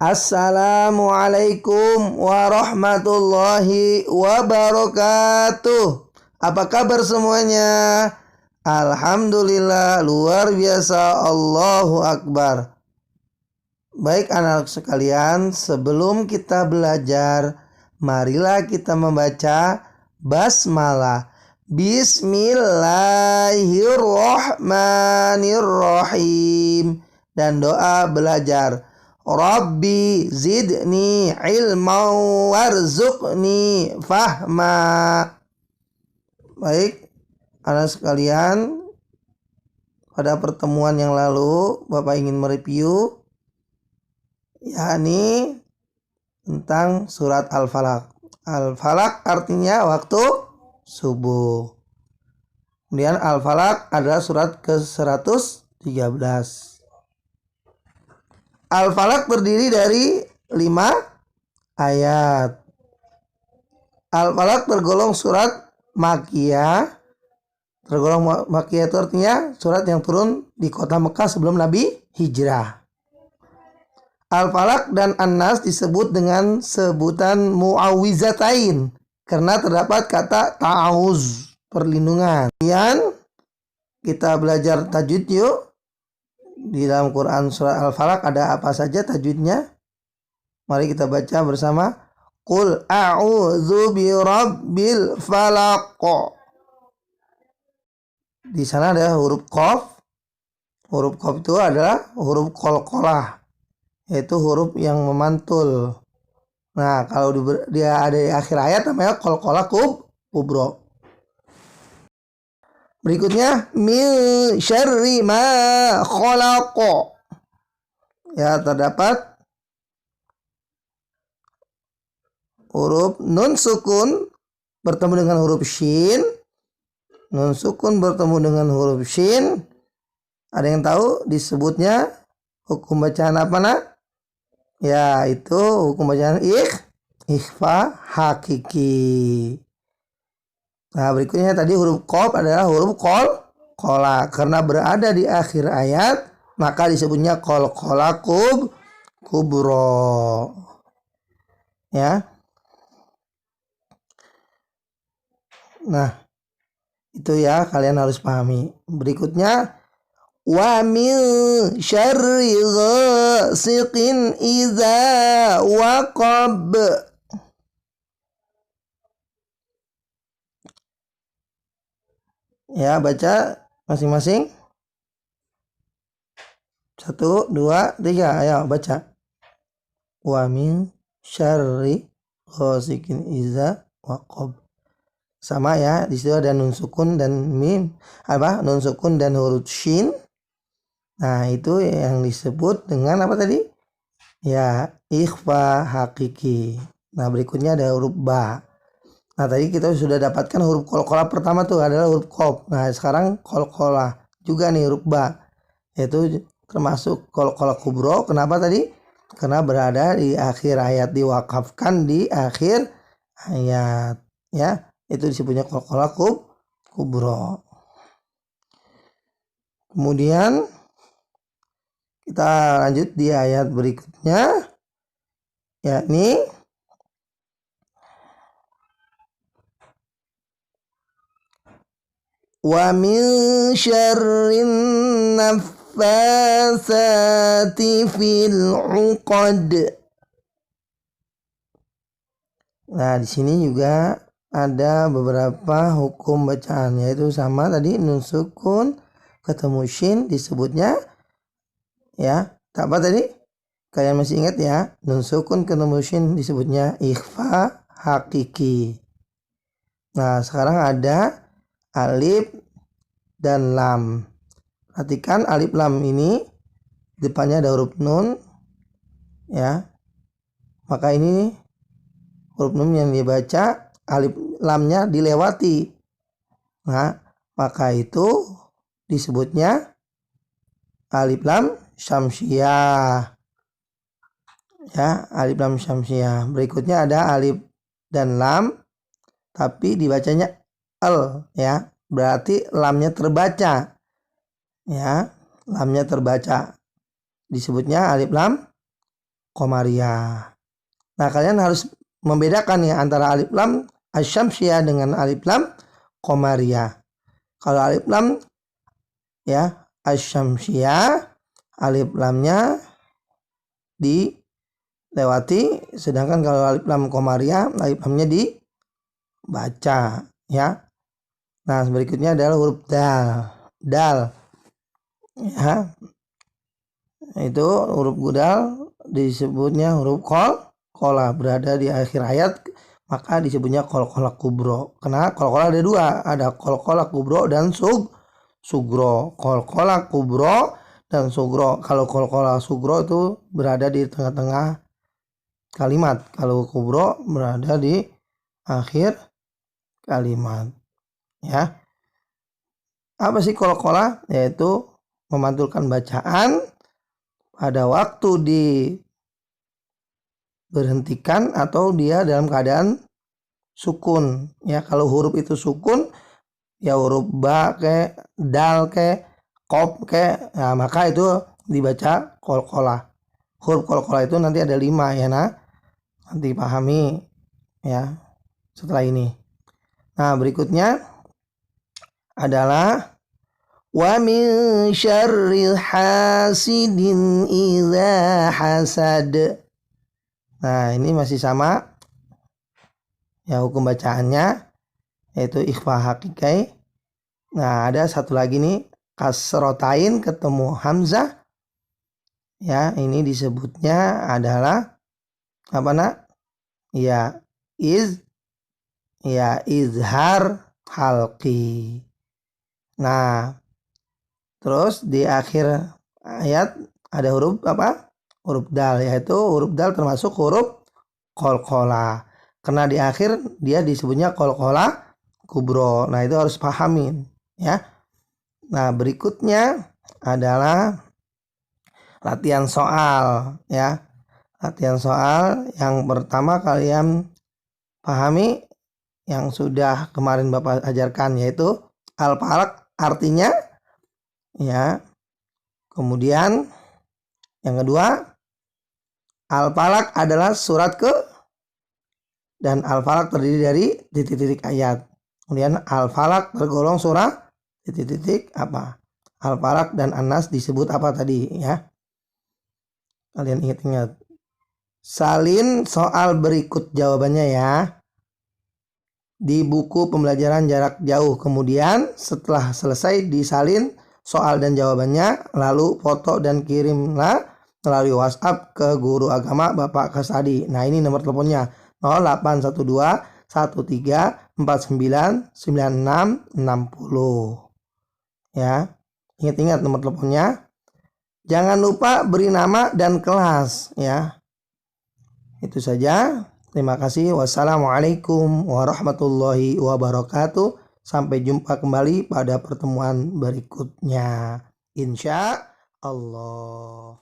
Assalamualaikum warahmatullahi wabarakatuh. Apa kabar semuanya? Alhamdulillah, luar biasa, Allahu Akbar. Baik anak sekalian, sebelum kita belajar, marilah kita membaca basmalah. Bismillahirrahmanirrahim. Dan doa belajar. Rabbi zidni ilman warzuqni fahma. Baik, anak sekalian, pada pertemuan yang lalu Bapak ingin mereview yakni tentang surat Al-Falaq. Al-Falaq artinya waktu subuh. Kemudian Al-Falaq adalah surat ke-113. Al-Falaq terdiri dari 5 ayat. Al-Falaq tergolong surat Makkiyah. Tergolong Makkiyah itu artinya surat yang turun di kota Mekah sebelum Nabi hijrah. Al-Falaq dan An-Nas disebut dengan sebutan mu'awwizatain karena terdapat kata ta'awuz, perlindungan. Kemudian kita belajar tajwid yuk. Di dalam Quran surah Al-Falaq ada apa saja tajwidnya? Mari kita baca bersama. Qul a'udzu birabbil falaq. Di sana ada huruf qaf. Huruf qaf itu adalah huruf qalqalah, yaitu huruf yang memantul. Nah, kalau dia ada di akhir ayat namanya qalqalah kubra. Berikutnya min syarri ma khalaq. Ya, terdapat huruf nun sukun bertemu dengan huruf shin. Nun sukun bertemu dengan huruf shin. Ada yang tahu disebutnya hukum bacaan apa, nak? Ya, itu hukum bacaan ikhfa hakiki. Nah, berikutnya tadi huruf qaf adalah huruf qalqalah. Karena berada di akhir ayat, maka disebutnya qalqalah kubra. Ya. Nah, itu ya kalian harus pahami. Berikutnya wa min syarri ghasiqin idza waqab. Ya, baca masing-masing. 1, 2, 3. Ayo baca. Wa min syarri ghasiqin idza waqab. Sama ya, di situ ada nun sukun dan mim. Nun sukun dan huruf shin. Nah, itu yang disebut dengan apa tadi? Ya, ikhfa hakiki. Nah, berikutnya ada huruf ba. Nah, tadi kita sudah dapatkan huruf qalqalah pertama tuh adalah huruf qaf. Nah, sekarang qalqalah juga nih huruf ba. Yaitu termasuk qalqalah kubra. Kenapa tadi? Karena berada di akhir ayat, diwakafkan di akhir ayat. Ya, itu disebutnya qalqalah kubra. Kemudian kita lanjut di ayat berikutnya, yakni wa min syarrin naffasati fil 'uqad. Nah, di sini juga ada beberapa hukum bacaan, yaitu sama tadi nun sukun ketemu shin disebutnya ya, apa tadi? Kalian masih ingat ya? Nun sukun ketemu shin disebutnya ikhfa hakiki. Nah, sekarang ada alif dan lam. Perhatikan alif lam ini depannya ada huruf nun ya. Maka ini huruf nun yang dibaca, alif lamnya dilewati. Nah, maka itu disebutnya alif lam syamsiyah. Ya, alif lam syamsiyah. Berikutnya ada alif dan lam tapi dibacanya al ya. Berarti lamnya terbaca. Ya, lamnya terbaca. Disebutnya alif lam Qamariyah. Nah, kalian harus membedakan ya antara alif lam Asy-Syamsiyah dengan alif lam Qamariyah. Kalau alif lam ya Asy-Syamsiyah, alif lamnya dilewati, sedangkan kalau alif lam Qamariyah, alif lamnya dibaca ya. Nah, berikutnya adalah huruf dal. Dal ya. Itu huruf dal disebutnya huruf qalqalah, berada di akhir ayat, maka disebutnya qalqalah kubro. Karena qalqalah ada dua, ada qalqalah kubro dan sugro. Qalqalah kubro dan sugro. Kalau qalqalah sugro itu berada di tengah-tengah kalimat, kalau kubro berada di akhir kalimat ya. Apa sih qalqalah? Yaitu memantulkan bacaan pada waktu diberhentikan atau dia dalam keadaan sukun ya. Kalau huruf itu sukun ya, huruf ba ke dal ke qaf ke, nah, maka itu dibaca qalqalah. Huruf qalqalah itu nanti ada 5 ya, nanti pahami ya setelah ini. Nah, berikutnya adalah wa min syarril hasidin idza hasad. Nah, ini masih sama ya hukum bacaannya, yaitu ikhfa haqiqai. Nah, ada satu lagi nih, kasrotain ketemu hamzah ya, ini disebutnya adalah apa ya izhar halqi. Nah, terus di akhir ayat ada huruf apa? Huruf dal, yaitu huruf dal termasuk huruf qalqalah. Karena di akhir dia disebutnya qalqalah kubro. Nah, itu harus pahamin ya. Nah, berikutnya adalah latihan soal ya. Latihan soal yang pertama kalian pahami yang sudah kemarin Bapak ajarkan, yaitu al-falaq artinya ya. Kemudian yang kedua, al-falaq adalah surat ke, dan al-falaq terdiri dari titik-titik ayat. Kemudian al-falaq tergolong surah titik-titik apa? Al-falaq dan An-Nas disebut apa tadi ya? Kalian ingat-ingat. Salin soal berikut jawabannya ya di buku pembelajaran jarak jauh. Kemudian setelah selesai disalin soal dan jawabannya, lalu foto dan kirimlah melalui WhatsApp ke guru agama Bapak Kasadi. Nah, ini nomor teleponnya 0812 13 49 96 60 ya. Ingat-ingat nomor teleponnya. Jangan lupa beri nama dan kelas ya. Itu saja. Terima kasih. Wassalamualaikum warahmatullahi wabarakatuh. Sampai jumpa kembali pada pertemuan berikutnya. Insya Allah.